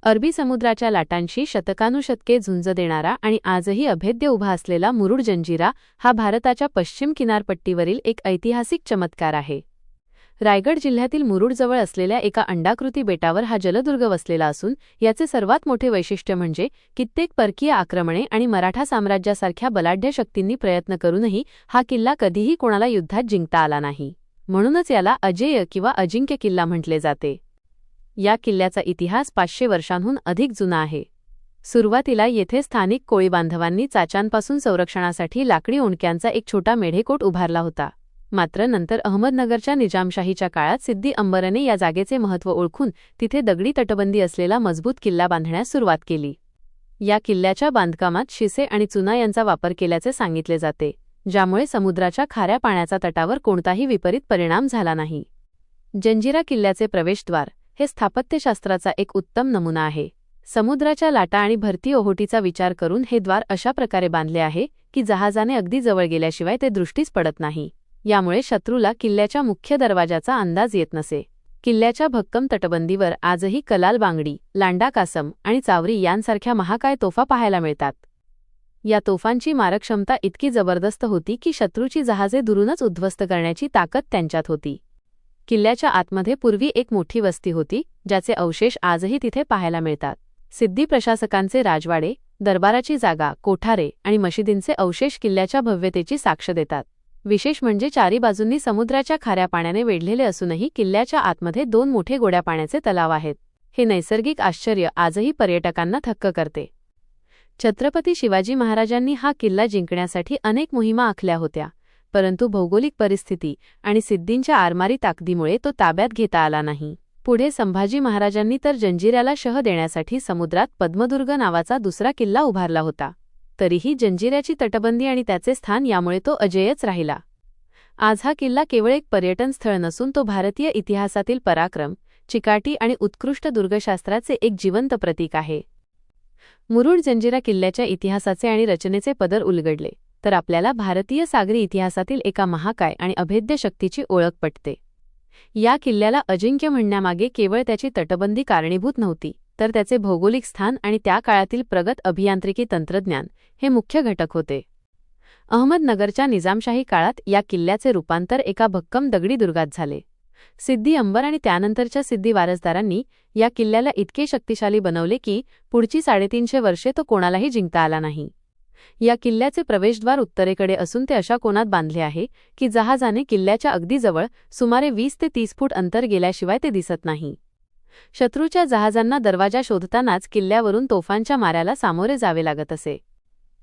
अरबी समुद्राच्या लाटांशी शतकानुशतके झुंज देणारा आणि आजही अभेद्य उभा असलेला मुरुड जंजिरा हा भारताच्या पश्चिम किनारपट्टीवरील एक ऐतिहासिक चमत्कार आहे. रायगड जिल्ह्यातील मुरुडजवळ असलेल्या एका अंडाकृती बेटावर हा जलदुर्ग वसलेला असून याचे सर्वात मोठे वैशिष्ट्य म्हणजे कित्येक परकीय आक्रमणे आणि मराठा साम्राज्यासारख्या बलाढ्य शक्तींनी प्रयत्न करूनही हा किल्ला कधीही कोणाला युद्धात जिंकता आला नाही. म्हणूनच याला अजेय किंवा अजिंक्य किल्ला म्हटले जाते. या किल्ल्याचा इतिहास 500 वर्षांहून अधिक जुना आहे. सुरुवातीला येथे स्थानिक कोळी बांधवांनी चाच्यांपासून संरक्षणासाठी लाकडी ओंडक्यांचा एक छोटा मेढेकोट उभारला होता. मात्र नंतर अहमदनगरच्या निजामशाहीच्या काळात सिद्दी अंबरने या जागेचे महत्त्व ओळखून तिथे दगडी तटबंदी असलेला मजबूत किल्ला बांधण्यास सुरुवात केली. या किल्ल्याच्या बांधकामात शिसे आणि चुना यांचा वापर केल्याचे सांगितले जाते, ज्यामुळे समुद्राच्या खाऱ्या पाण्याचा तटावर कोणताही विपरीत परिणाम झाला नाही. जंजिरा किल्ल्याचे प्रवेशद्वार हे स्थापत्यशास्त्राचा एक उत्तम नमुना आहे. समुद्राच्या लाटा आणि भरती ओहोटीचा विचार करून हे द्वार अशा प्रकारे बांधले आहे की जहाजाने अगदी जवळ गेल्याशिवाय ते दृष्टीस पडत नाही. यामुळे शत्रूला किल्ल्याच्या मुख्य दरवाजाचा अंदाज येत नसे. किल्ल्याच्या भक्कम तटबंदीवर आजही कलाल बांगडी, लांडा कासम आणि चावरी यांसारख्या महाकाय तोफा पाहायला मिळतात. या तोफांची मारकक्षमता इतकी जबरदस्त होती की शत्रूची जहाजे दुरूनच उद्ध्वस्त करण्याची ताकद त्यांच्यात होती. किल्ल्याच्या आतमध्ये पूर्वी एक मोठी वस्ती होती, ज्याचे अवशेष आजही तिथे पाहायला मिळतात. सिद्दी प्रशासकांचे राजवाडे, दरबाराची जागा, कोठारे आणि मशिदींचे अवशेष किल्ल्याच्या भव्यतेची साक्ष देतात. विशेष म्हणजे चारी बाजूंनी समुद्राच्या खाऱ्या पाण्याने वेढलेले असूनही किल्ल्याच्या आतमध्ये 2 मोठे गोड्या पाण्याचे तलाव आहेत. हे नैसर्गिक आश्चर्य आजही पर्यटकांना थक्क करते. छत्रपती शिवाजी महाराजांनी हा किल्ला जिंकण्यासाठी अनेक मोहिमा आखल्या होत्या, परंतु भौगोलिक परिस्थिती आणि सिद्धींच्या आरमारी ताकदीमुळे तो ताब्यात घेता आला नाही. पुढे संभाजी महाराजांनी तर जंजिऱ्याला शह देण्यासाठी समुद्रात पद्मदुर्ग नावाचा दुसरा किल्ला उभारला होता. तरीही जंजिऱ्याची तटबंदी आणि त्याचे स्थान यामुळे तो अजेयच राहिला. आज हा किल्ला केवळ एक पर्यटन स्थळ नसून तो भारतीय इतिहासातील पराक्रम, चिकाटी आणि उत्कृष्ट दुर्गशास्त्राचे एक जिवंत प्रतीक आहे. मुरुड जंजिरा किल्ल्याच्या इतिहासाचे आणि रचनेचे पदर उलगडले तर आपल्याला भारतीय सागरी इतिहासातील एका महाकाय आणि अभेद्य शक्तीची ओळख पटते. या किल्ल्याला अजिंक्य म्हणण्यामागे केवळ त्याची तटबंदी कारणीभूत नव्हती, तर त्याचे भौगोलिक स्थान आणि त्या काळातील प्रगत अभियांत्रिकी तंत्रज्ञान हे मुख्य घटक होते. अहमदनगरच्या निजामशाही काळात या किल्ल्याचे रूपांतर एका भक्कम दगडी दुर्गात झाले. सिद्दी अंबर आणि त्यानंतरच्या सिद्दी वारसदारांनी या किल्ल्याला इतके शक्तिशाली बनवले की पुढची 350 वर्षे तो कोणालाही जिंकता आला नाही. या किल्ल्याचे प्रवेशद्वार उत्तरेकडे असून ते अशा कोनात बांधले आहे की जहाजाने किल्ल्याच्या अगदी जवळ सुमारे 20 ते 30 फूट अंतर गेल्याशिवाय ते दिसत नाही. शत्रूच्या जहाजांना दरवाजा शोधतानाच किल्ल्यावरून तोफांच्या माऱ्याला सामोरे जावे लागत असे.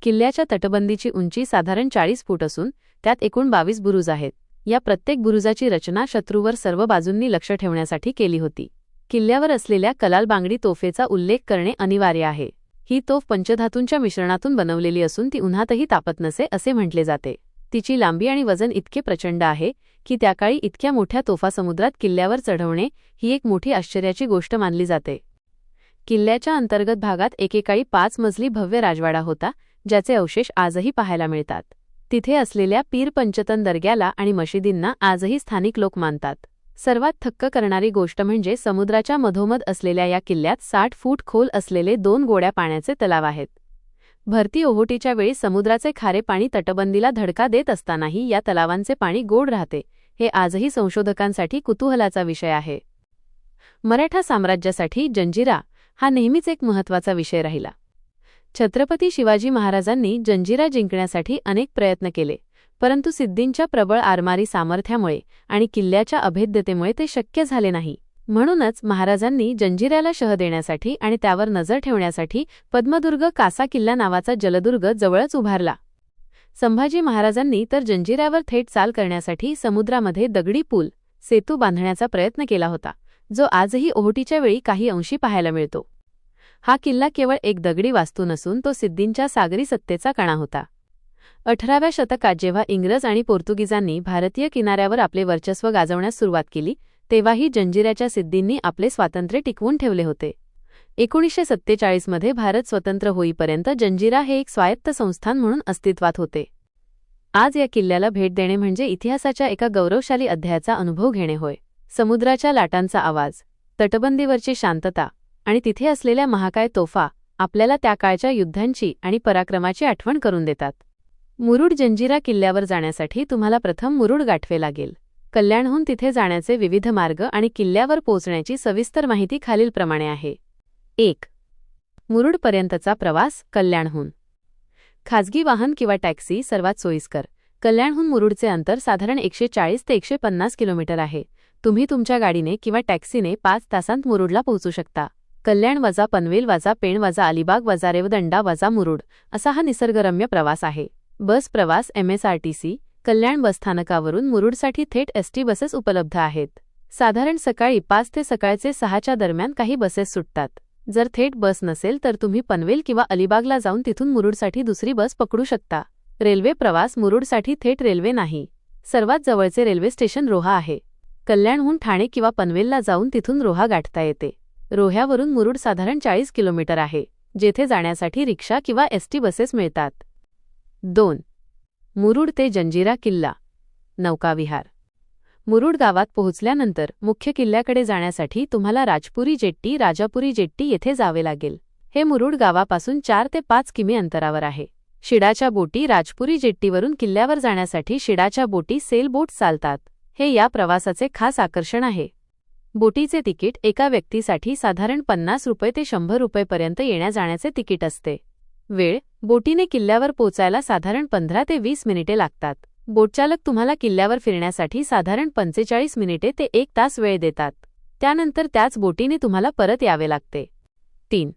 किल्ल्याच्या तटबंदीची उंची साधारण 40 फूट असून त्यात एकूण 22 बुरुज आहेत. या प्रत्येक बुरुजाची रचना शत्रूवर सर्व बाजूंनी लक्ष ठेवण्यासाठी केली होती. किल्ल्यावर असलेल्या कलाल बांगडी तोफेचा उल्लेख करणे अनिवार्य आहे. ही तोफ पंचधातूंच्या मिश्रणातून बनवलेली असून ती उन्हातही तापत नसे असे म्हटले जाते. तिची लांबी आणि वजन इतके प्रचंड आहे की त्याकाळी इतक्या मोठ्या तोफा समुद्रात किल्ल्यावर चढवणे ही एक मोठी आश्चर्याची गोष्ट मानली जाते. किल्ल्याच्या अंतर्गत भागात एकेकाळी 5 मजली भव्य राजवाडा होता, ज्याचे अवशेष आजही पाहायला मिळतात. तिथे असलेल्या पीर पंचतन दर्ग्याला आणि मशिदींना आजही स्थानिक लोक मानतात. सर्वात थक्क करणारी गोष्ट म्हणजे समुद्राच्या मधोमध असलेल्या या किल्ल्यात 60 फूट खोल असलेले 2 गोड्या पाण्याचे तलाव आहेत. भरती ओहोटीच्या वेळी समुद्राचे खारे पाणी तटबंदीला धडका देत असतानाही या तलावांचे पाणी गोड राहते, हे आजही संशोधकांसाठी कुतूहलाचा विषय आहे. मराठा साम्राज्यासाठी जंजिरा हा नेहमीच एक महत्त्वाचा विषय राहिला. छत्रपती शिवाजी महाराजांनी जंजिरा जिंकण्यासाठी अनेक प्रयत्न केले, परंतु सिद्धींच्या प्रबळ आरमारी सामर्थ्यामुळे आणि किल्ल्याच्या अभेद्यतेमुळे ते शक्य झाले नाही. म्हणूनच महाराजांनी जंजिऱ्याला शह देण्यासाठी आणि त्यावर नजर ठेवण्यासाठी पद्मदुर्ग कासा किल्ला नावाचा जलदुर्ग जवळच उभारला. संभाजी महाराजांनी तर जंजिऱ्यावर थेट चाल करण्यासाठी समुद्रामध्ये दगडी पूल, सेतू बांधण्याचा प्रयत्न केला होता, जो आजही ओहोटीच्या वेळी काही अंशी पाहायला मिळतो. हा किल्ला केवळ एक दगडी वास्तू नसून तो सिद्धींच्या सागरी सत्तेचा कणा होता. 18व्या शतकात जेव्हा इंग्रज आणि पोर्तुगीजांनी भारतीय किनाऱ्यावर आपले वर्चस्व गाजवण्यास सुरुवात केली, तेव्हाही जंजिऱ्याच्या सिद्धींनी आपले स्वातंत्र्य टिकवून ठेवले होते. 1947 मध्ये भारत स्वतंत्र होईपर्यंत जंजिरा हे एक स्वायत्त संस्थान म्हणून अस्तित्वात होते. आज या किल्ल्याला भेट देणे म्हणजे इतिहासाच्या एका गौरवशाली अध्यायाचा अनुभव घेणे होय. समुद्राच्या लाटांचा आवाज, तटबंदीवरची शांतता आणि तिथे असलेल्या महाकाय तोफा आपल्याला त्या काळच्या युद्धांची आणि पराक्रमाची आठवण करून देतात. मुरुड जंजिरा किल्ल्यावर जाण्यासाठी तुम्हाला प्रथम मुरुड गाठवे लागेल. कल्याणहून तिथे जाण्याचे विविध मार्ग आणि किल्ल्यावर पोहोचण्याची सविस्तर माहिती खालीलप्रमाणे आहे. 1. मुरुडपर्यंतचा प्रवास कल्याणहून. खाजगी वाहन किंवा टॅक्सी सर्वात सोयीस्कर. कल्याणहून मुरुडचे अंतर साधारण 140 ते 150 किलोमीटर आहे. तुम्ही तुमच्या गाडीने किंवा टॅक्सीने 5 तासांत मुरुडला पोहोचू शकता. कल्याण वजा पनवेल वजा पेण वजा अलिबाग वजा रेवदंडा वजा मुरुड असा हा निसर्गरम्य प्रवास आहे. बस प्रवास MSRTC कल्याण बसस्थानकावरून मुरुडसाठी थेट ST बसेस उपलब्ध आहेत. साधारण सकाळी 5 ते सकाळचे 6च्या दरम्यान काही बसेस सुटतात. जर थेट बस नसेल तर तुम्ही पनवेल किंवा अलिबागला जाऊन तिथून मुरुडसाठी दुसरी बस पकडू शकता. रेल्वे प्रवास. मुरुडसाठी थेट रेल्वे नाही. सर्वात जवळचे रेल्वे स्टेशन रोहा आहे. कल्याणहून ठाणे किंवा पनवेलला जाऊन तिथून रोहा गाठता येते. रोह्यावरून मुरुड साधारण 40 किलोमीटर आहे, जेथे जाण्यासाठी रिक्षा किंवा ST बसेस मिळतात. 2. मुरुड ते जंजिरा किल्ला. नौकाविहार. मुरुड गावात पोहोचल्यानंतर मुख्य किल्ल्याकडे जाण्यासाठी तुम्हाला राजपुरी जेट्टी राजापुरी जेट्टी येथे जावे लागेल. हे मुरुड गावापासून 4 ते 5 किमी अंतरावर आहे. शिडाच्या बोटी. राजपुरी जेट्टीवरून किल्ल्यावर जाण्यासाठी शिडाच्या बोटी सेल बोट चालतात. हे या प्रवासाचे खास आकर्षण आहे. बोटीचे तिकीट एका व्यक्तीसाठी साधारण 50 रुपये ते 100 रुपयेपर्यंत येण्या-जाण्याचे तिकीट असते. वेळ. बोटीने किल्ल्यावर पोचायला साधारण 15 ते 20 मिनिटे लागतात. बोटचालक तुम्हाला किल्ल्यावर फिरण्यासाठी साधारण 45 मिनिटे ते 1 तास वेळ देतात. त्यानंतर त्याच बोटीने तुम्हाला परत यावे लागते. 3.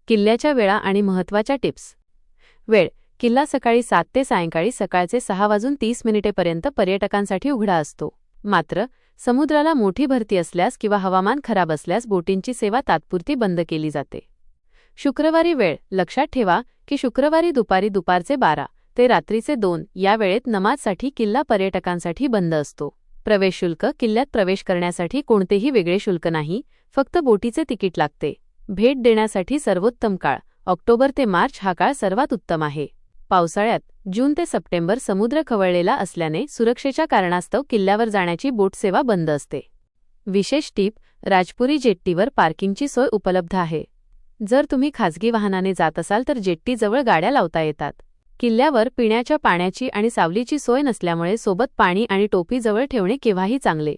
किल्ल्याच्या वेळा आणि महत्त्वाच्या टिप्स. वेळ. किल्ला सकाळी 7 ते सायंकाळी सकाळचे 6:30 पर्यंत पर्यटकांसाठी उघडा असतो. मात्र समुद्राला मोठी भरती असल्यास किंवा हवामान खराब असल्यास बोटींची सेवा तात्पुरती बंद केली जाते. शुक्रवारी वेळ. लक्षात ठेवा की शुक्रवारी दुपारचे 12 ते रात्रीचे 2 या वेळेत नमाजसाठी किल्ला पर्यटकांसाठी बंद असतो. प्रवेश शुल्क. किल्ल्यात प्रवेश करण्यासाठी कोणतेही वेगळे शुल्क नाही, फक्त बोटीचे तिकीट लागते. भेट देण्यासाठी सर्वोत्तम काळ. ऑक्टोबर ते मार्च हा काळ सर्वात उत्तम आहे. पावसाळ्यात जून ते सप्टेंबर समुद्र खवळलेला असल्याने सुरक्षेच्या कारणास्तव किल्ल्यावर जाण्याची बोट सेवा बंद असते. विशेष टीप. राजपुरी जेट्टीवर पार्किंगची सोय उपलब्ध आहे. जर तुम्ही खाजगी वाहनाने जात असाल तर जेट्टीजवळ गाड्या लावता येतात. किल्ल्यावर पिण्याच्या पाण्याची आणि सावलीची सोय नसल्यामुळे सोबत पाणी आणि टोपी जवळ ठेवणे केव्हाही चांगले.